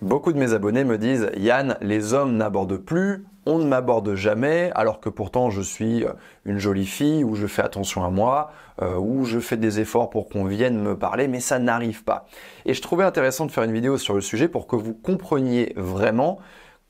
Beaucoup de mes abonnés me disent « Yann, les hommes n'abordent plus, on ne m'aborde jamais, alors que pourtant je suis une jolie fille, ou je fais attention à moi, ou je fais des efforts pour qu'on vienne me parler, mais ça n'arrive pas. » Et je trouvais intéressant de faire une vidéo sur le sujet pour que vous compreniez vraiment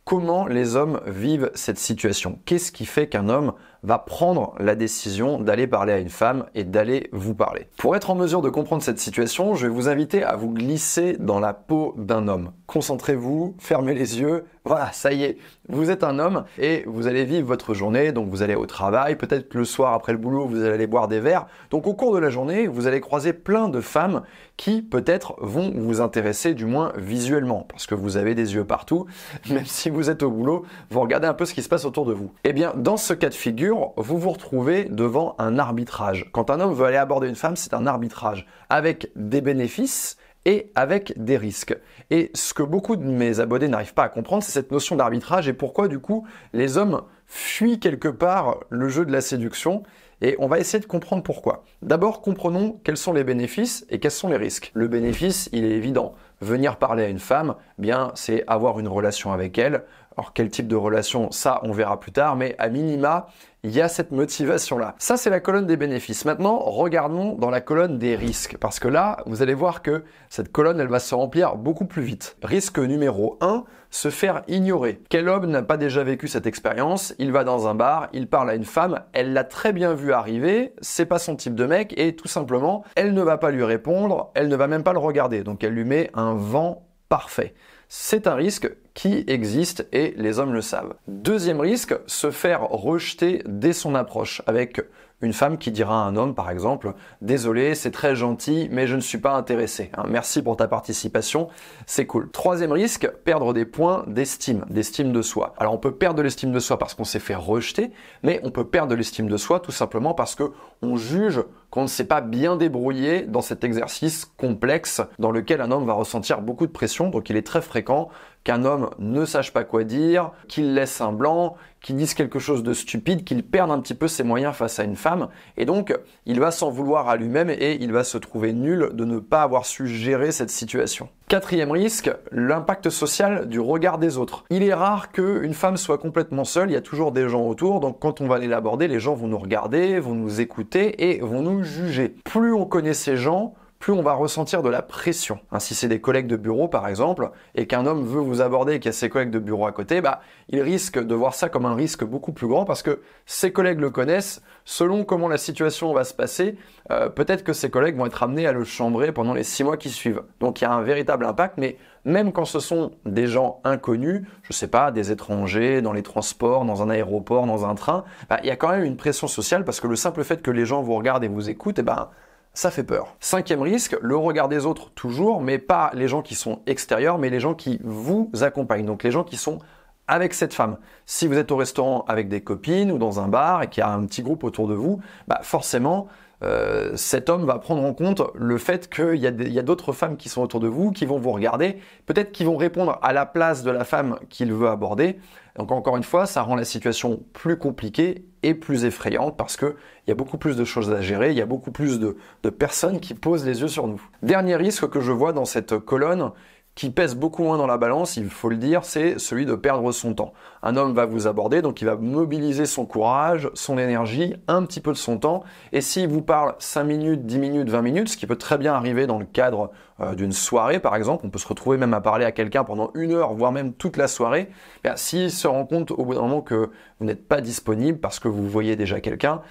comment les hommes vivent cette situation. Qu'est-ce qui fait qu'un homme va prendre la décision d'aller parler à une femme et d'aller vous parler? Pour être en mesure de comprendre cette situation, je vais vous inviter à vous glisser dans la peau d'un homme. Concentrez-vous, fermez les yeux, voilà, ça y est, vous êtes un homme et vous allez vivre votre journée, donc vous allez au travail, peut-être que le soir après le boulot, vous allez aller boire des verres. Donc au cours de la journée, vous allez croiser plein de femmes qui peut-être vont vous intéresser, du moins visuellement, parce que vous avez des yeux partout, même si vous êtes au boulot, vous regardez un peu ce qui se passe autour de vous. Eh bien, dans ce cas de figure, vous vous retrouvez devant un arbitrage. Quand un homme veut aller aborder une femme, c'est un arbitrage, avec des bénéfices et avec des risques. Et ce que beaucoup de mes abonnés n'arrivent pas à comprendre, c'est cette notion d'arbitrage et pourquoi du coup les hommes fuient quelque part le jeu de la séduction. Et on va essayer de comprendre pourquoi. D'abord, comprenons quels sont les bénéfices et quels sont les risques. Le bénéfice, il est évident. Venir parler à une femme, bien, c'est avoir une relation avec elle. Alors, quel type de relation, ça, on verra plus tard, mais à minima, il y a cette motivation-là. Ça, c'est la colonne des bénéfices. Maintenant, regardons dans la colonne des risques, parce que là, vous allez voir que cette colonne, elle va se remplir beaucoup plus vite. Risque numéro 1, se faire ignorer. Quel homme n'a pas déjà vécu cette expérience? Il va dans un bar, il parle à une femme, elle l'a très bien vu arriver, c'est pas son type de mec, et tout simplement, elle ne va pas lui répondre, elle ne va même pas le regarder, donc elle lui met un vent parfait. C'est un risque qui existe et les hommes le savent. Deuxième risque, se faire rejeter dès son approche, avec une femme qui dira à un homme, par exemple, « Désolé, c'est très gentil, mais je ne suis pas intéressé. Merci pour ta participation, c'est cool. » Troisième risque, perdre des points d'estime de soi. Alors on peut perdre de l'estime de soi parce qu'on s'est fait rejeter, mais on peut perdre de l'estime de soi tout simplement parce qu'on juge qu'on ne s'est pas bien débrouillé dans cet exercice complexe dans lequel un homme va ressentir beaucoup de pression. Donc il est très fréquent qu'un homme ne sache pas quoi dire, qu'il laisse un blanc, qu'il dise quelque chose de stupide, qu'il perde un petit peu ses moyens face à une femme. Et donc, il va s'en vouloir à lui-même et il va se trouver nul de ne pas avoir su gérer cette situation. Quatrième risque, l'impact social du regard des autres. Il est rare qu'une femme soit complètement seule, il y a toujours des gens autour, donc quand on va aller l'aborder, les gens vont nous regarder, vont nous écouter et vont nous juger. Plus on connaît ces gens, plus on va ressentir de la pression. Si c'est des collègues de bureau par exemple, et qu'un homme veut vous aborder et qu'il y a ses collègues de bureau à côté, il risque de voir ça comme un risque beaucoup plus grand parce que ses collègues le connaissent. Selon comment la situation va se passer, peut-être que ses collègues vont être amenés à le chambrer pendant les 6 mois qui suivent. Donc il y a un véritable impact, mais même quand ce sont des gens inconnus, je sais pas, des étrangers, dans les transports, dans un aéroport, dans un train, il y a quand même une pression sociale parce que le simple fait que les gens vous regardent et vous écoutent, ça fait peur. Cinquième risque, le regard des autres toujours, mais pas les gens qui sont extérieurs, mais les gens qui vous accompagnent, donc les gens qui sont avec cette femme. Si vous êtes au restaurant avec des copines ou dans un bar et qu'il y a un petit groupe autour de vous, forcément, cet homme va prendre en compte le fait qu'il y a d'autres femmes qui sont autour de vous, qui vont vous regarder, peut-être qu'ils vont répondre à la place de la femme qu'il veut aborder. Donc encore une fois, ça rend la situation plus compliquée et plus effrayante parce qu'il y a beaucoup plus de choses à gérer, il y a beaucoup plus de personnes qui posent les yeux sur nous. Dernier risque que je vois dans cette colonne, qui pèse beaucoup moins dans la balance, il faut le dire, c'est celui de perdre son temps. Un homme va vous aborder, donc il va mobiliser son courage, son énergie, un petit peu de son temps, et s'il vous parle 5 minutes, 10 minutes, 20 minutes, ce qui peut très bien arriver dans le cadre d'une soirée par exemple, on peut se retrouver même à parler à quelqu'un pendant 1 heure, voire même toute la soirée, s'il se rend compte au bout d'un moment que vous n'êtes pas disponible parce que vous voyez déjà quelqu'un,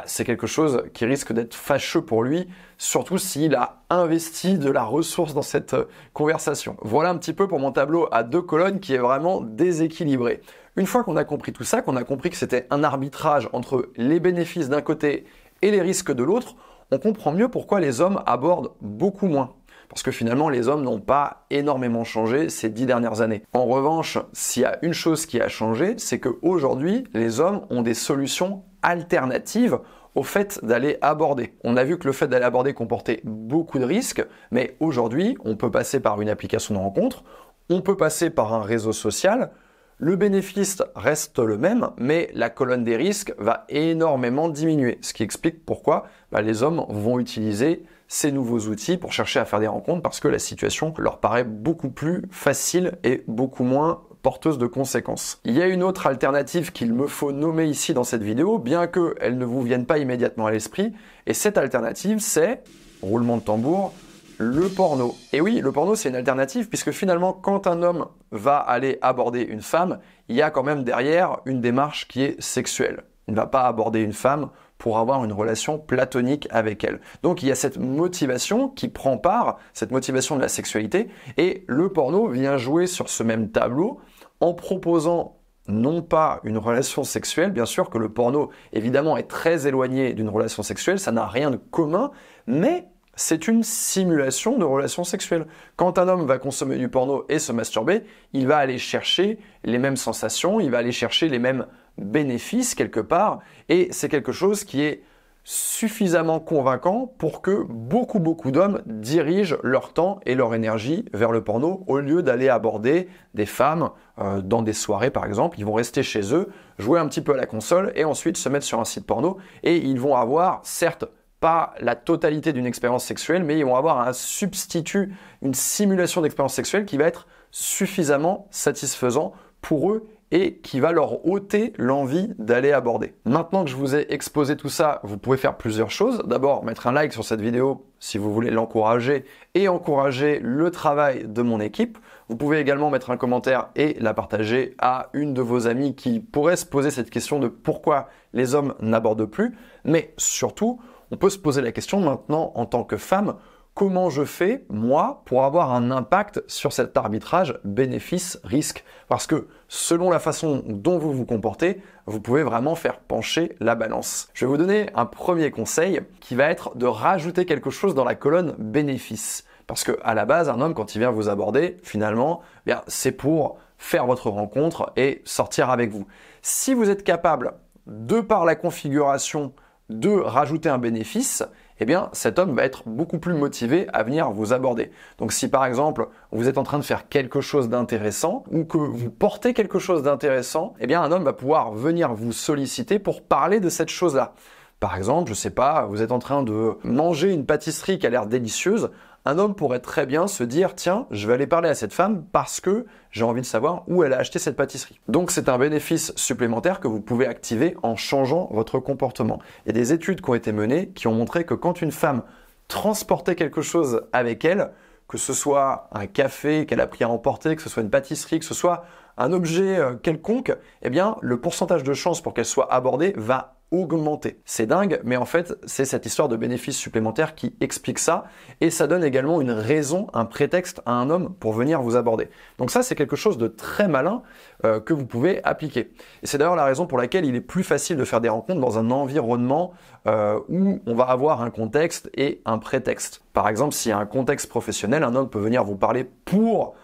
c'est quelque chose qui risque d'être fâcheux pour lui, surtout s'il a investi de la ressource dans cette conversation. Voilà un petit peu pour mon tableau à 2 colonnes qui est vraiment déséquilibré. Une fois qu'on a compris tout ça, qu'on a compris que c'était un arbitrage entre les bénéfices d'un côté et les risques de l'autre, on comprend mieux pourquoi les hommes abordent beaucoup moins. Parce que finalement, les hommes n'ont pas énormément changé ces 10 dernières années. En revanche, s'il y a une chose qui a changé, c'est qu'aujourd'hui, les hommes ont des solutions alternatives au fait d'aller aborder. On a vu que le fait d'aller aborder comportait beaucoup de risques, mais aujourd'hui, on peut passer par une application de rencontre, on peut passer par un réseau social. Le bénéfice reste le même, mais la colonne des risques va énormément diminuer. Ce qui explique pourquoi les hommes vont utiliser ces nouveaux outils pour chercher à faire des rencontres parce que la situation leur paraît beaucoup plus facile et beaucoup moins porteuse de conséquences. Il y a une autre alternative qu'il me faut nommer ici dans cette vidéo, bien qu'elle ne vous vienne pas immédiatement à l'esprit, et cette alternative c'est, roulement de tambour, le porno. Et oui, le porno c'est une alternative puisque finalement quand un homme va aller aborder une femme, il y a quand même derrière une démarche qui est sexuelle. Il ne va pas aborder une femme pour avoir une relation platonique avec elle. Donc il y a cette motivation qui prend part, cette motivation de la sexualité, et le porno vient jouer sur ce même tableau en proposant non pas une relation sexuelle, bien sûr que le porno évidemment est très éloigné d'une relation sexuelle, ça n'a rien de commun, mais c'est une simulation de relation sexuelle. Quand un homme va consommer du porno et se masturber, il va aller chercher les mêmes sensations, il va aller chercher les mêmes bénéfices quelque part, et c'est quelque chose qui est suffisamment convaincant pour que beaucoup d'hommes dirigent leur temps et leur énergie vers le porno au lieu d'aller aborder des femmes dans des soirées par exemple. Ils vont rester chez eux, jouer un petit peu à la console et ensuite se mettre sur un site porno et ils vont avoir certes pas la totalité d'une expérience sexuelle, mais ils vont avoir un substitut, une simulation d'expérience sexuelle qui va être suffisamment satisfaisant pour eux et qui va leur ôter l'envie d'aller aborder. Maintenant que je vous ai exposé tout ça, vous pouvez faire plusieurs choses. D'abord, mettre un like sur cette vidéo si vous voulez l'encourager et encourager le travail de mon équipe. Vous pouvez également mettre un commentaire et la partager à une de vos amies qui pourrait se poser cette question de pourquoi les hommes n'abordent plus. Mais surtout, on peut se poser la question maintenant en tant que femme, comment je fais, moi, pour avoir un impact sur cet arbitrage bénéfice-risque? Parce que selon la façon dont vous vous comportez, vous pouvez vraiment faire pencher la balance. Je vais vous donner un premier conseil qui va être de rajouter quelque chose dans la colonne bénéfice. Parce que à la base, un homme, quand il vient vous aborder, finalement, c'est pour faire votre rencontre et sortir avec vous. Si vous êtes capable, de par la configuration, de rajouter un bénéfice, eh bien cet homme va être beaucoup plus motivé à venir vous aborder. Donc si par exemple vous êtes en train de faire quelque chose d'intéressant ou que vous portez quelque chose d'intéressant, eh bien un homme va pouvoir venir vous solliciter pour parler de cette chose-là. Par exemple, je sais pas, vous êtes en train de manger une pâtisserie qui a l'air délicieuse, un homme pourrait très bien se dire « Tiens, je vais aller parler à cette femme parce que j'ai envie de savoir où elle a acheté cette pâtisserie. » Donc c'est un bénéfice supplémentaire que vous pouvez activer en changeant votre comportement. Il y a des études qui ont été menées qui ont montré que quand une femme transportait quelque chose avec elle, que ce soit un café qu'elle a pris à emporter, que ce soit une pâtisserie, que ce soit un objet quelconque, eh bien le pourcentage de chance pour qu'elle soit abordée va augmenter. C'est dingue, mais en fait, c'est cette histoire de bénéfice supplémentaire qui explique ça, et ça donne également une raison, un prétexte à un homme pour venir vous aborder. Donc ça, c'est quelque chose de très malin que vous pouvez appliquer. Et c'est d'ailleurs la raison pour laquelle il est plus facile de faire des rencontres dans un environnement où on va avoir un contexte et un prétexte. Par exemple, s'il y a un contexte professionnel, un homme peut venir vous parler pour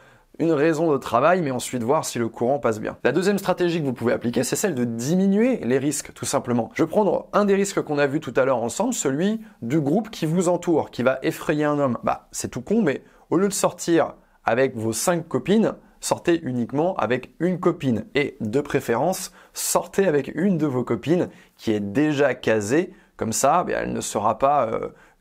une raison de travail, mais ensuite voir si le courant passe bien. La deuxième stratégie que vous pouvez appliquer, c'est celle de diminuer les risques, tout simplement. Je vais prendre un des risques qu'on a vu tout à l'heure ensemble, celui du groupe qui vous entoure, qui va effrayer un homme. C'est tout con, mais au lieu de sortir avec vos 5 copines, sortez uniquement avec une copine. Et de préférence, sortez avec une de vos copines qui est déjà casée, comme ça, elle ne sera pas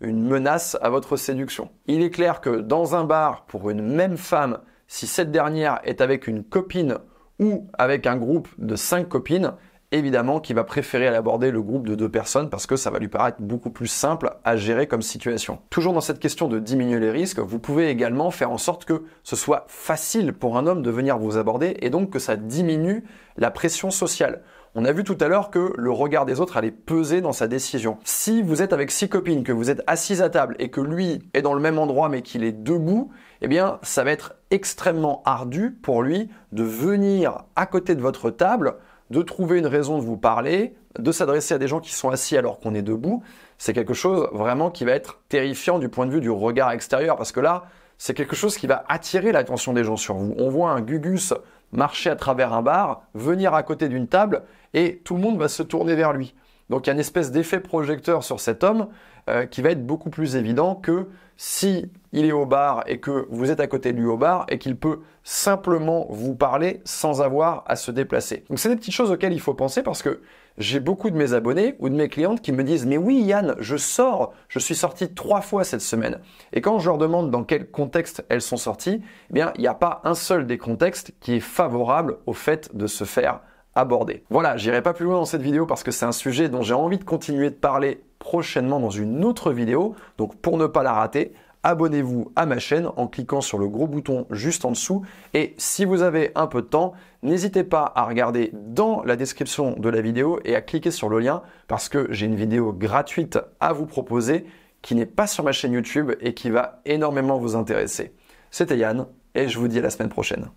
une menace à votre séduction. Il est clair que dans un bar, pour une même femme, si cette dernière est avec une copine ou avec un groupe de 5 copines, évidemment qu'il va préférer aller aborder le groupe de 2 personnes parce que ça va lui paraître beaucoup plus simple à gérer comme situation. Toujours dans cette question de diminuer les risques, vous pouvez également faire en sorte que ce soit facile pour un homme de venir vous aborder et donc que ça diminue la pression sociale. On a vu tout à l'heure que le regard des autres allait peser dans sa décision. Si vous êtes avec 6 copines, que vous êtes assises à table et que lui est dans le même endroit mais qu'il est debout, eh bien ça va être extrêmement ardu pour lui de venir à côté de votre table, de trouver une raison de vous parler, de s'adresser à des gens qui sont assis alors qu'on est debout. C'est quelque chose vraiment qui va être terrifiant du point de vue du regard extérieur parce que là, c'est quelque chose qui va attirer l'attention des gens sur vous. On voit un Gugus marcher à travers un bar, venir à côté d'une table et tout le monde va se tourner vers lui. Donc il y a une espèce d'effet projecteur sur cet homme qui va être beaucoup plus évident que si il est au bar et que vous êtes à côté de lui au bar et qu'il peut simplement vous parler sans avoir à se déplacer. Donc c'est des petites choses auxquelles il faut penser parce que J'ai beaucoup de mes abonnés ou de mes clientes qui me disent « Mais oui Yann, je suis sorti 3 fois cette semaine. » Et quand je leur demande dans quel contexte elles sont sorties, eh bien, il n'y a pas un seul des contextes qui est favorable au fait de se faire aborder. Voilà, j'irai pas plus loin dans cette vidéo parce que c'est un sujet dont j'ai envie de continuer de parler prochainement dans une autre vidéo. Donc pour ne pas la rater, abonnez-vous à ma chaîne en cliquant sur le gros bouton juste en dessous. Et si vous avez un peu de temps, n'hésitez pas à regarder dans la description de la vidéo et à cliquer sur le lien parce que j'ai une vidéo gratuite à vous proposer qui n'est pas sur ma chaîne YouTube et qui va énormément vous intéresser. C'était Yann et je vous dis à la semaine prochaine.